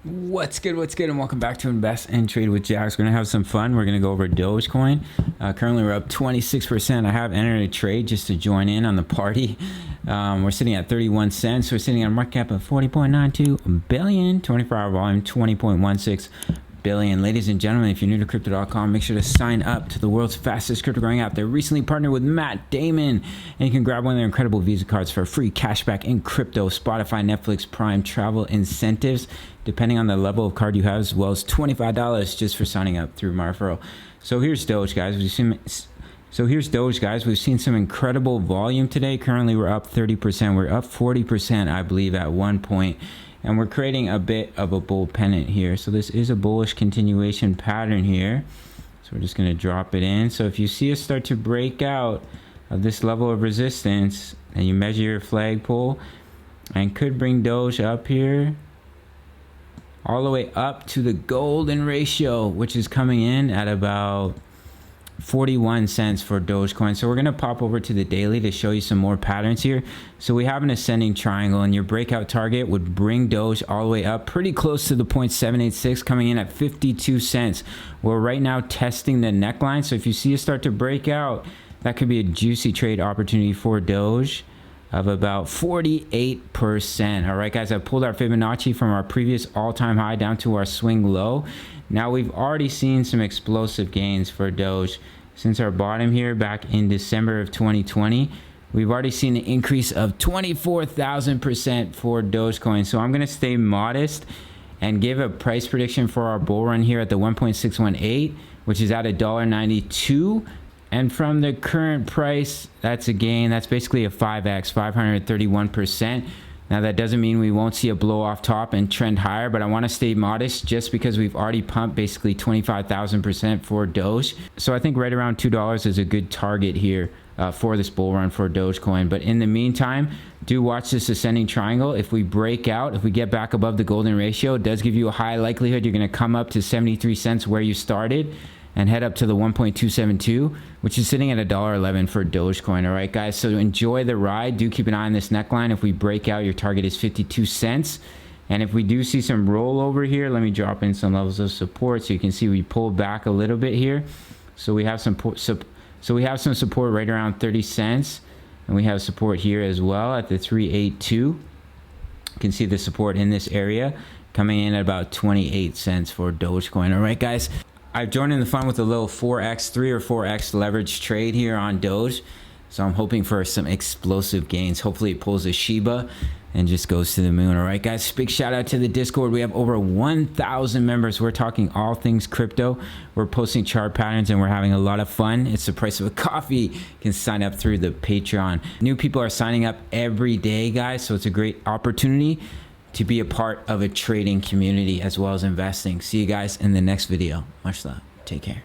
What's good, and welcome back to Invest and Trade with Jax. We're gonna have some fun. We're gonna go over Dogecoin. Currently we're up 26%. I have entered a trade just to join in on the party. We're sitting at 31 cents. We're sitting on a market cap of 40.92 billion, 24-hour volume 20.16 billion. Ladies and gentlemen, if you're new to crypto.com, make sure to sign up to the world's fastest crypto growing app. They recently partnered with Matt Damon, and you can grab one of their incredible Visa cards for free cashback in crypto, Spotify, Netflix, Prime, travel incentives, depending on the level of card you have, as well as $25 just for signing up through my referral. So here's Doge, guys. We've seen some incredible volume today. Currently, we're up 30%. We're up 40%, I believe, at one point. And we're creating a bit of a bull pennant here. So this is a bullish continuation pattern here. So we're just going to drop it in. So if you see us start to break out of this level of resistance, and you measure your flagpole, and could bring Doge up here, all the way up to the golden ratio, which is coming in at about 41 cents for Dogecoin. So we're going to pop over to the daily to show you some more patterns here. So we have an ascending triangle, and your breakout target would bring Doge all the way up pretty close to the 0.786, coming in at 52 cents. We're right now testing the neckline. So if you see it start to break out, that could be a juicy trade opportunity for Doge of about 48%. All right, guys, I pulled our Fibonacci from our previous all-time high down to our swing low. Now we've already seen some explosive gains for Doge since our bottom here back in December of 2020. We've already seen an increase of 24,000% for Dogecoin. So I'm going to stay modest and give a price prediction for our bull run here at the 1.618, which is at $1.92. And from the current price, that's a gain. That's basically a 5x, 531%. Now, that doesn't mean we won't see a blow off top and trend higher, but I want to stay modest just because we've already pumped basically 25,000% for Doge. So I think right around $2 is a good target here for this bull run for Dogecoin. But in the meantime, do watch this ascending triangle. If we break out, if we get back above the golden ratio, it does give you a high likelihood you're going to come up to 73 cents where you started and head up to the 1.272, which is sitting at $1.11 for Dogecoin. All right, guys, so enjoy the ride. Do keep an eye on this neckline. If we break out, your target is 52 cents. And if we do see some rollover here, let me drop in some levels of support. So you can see we pulled back a little bit here. So we have some support right around 30 cents. And we have support here as well at the 382. You can see the support in this area coming in at about 28 cents for Dogecoin. All right, guys. I've joined in the fun with a little 4x, 3 or 4x leverage trade here on Doge. So I'm hoping for some explosive gains. Hopefully it pulls a Shiba and just goes to the moon. All right, guys, big shout out to the Discord. We have over 1,000 members. We're talking all things crypto. We're posting chart patterns and we're having a lot of fun. It's the price of a coffee. You can sign up through the Patreon. New people are signing up every day, guys. So it's a great opportunity to be a part of a trading community as well as investing. See you guys in the next video. Much love. Take care.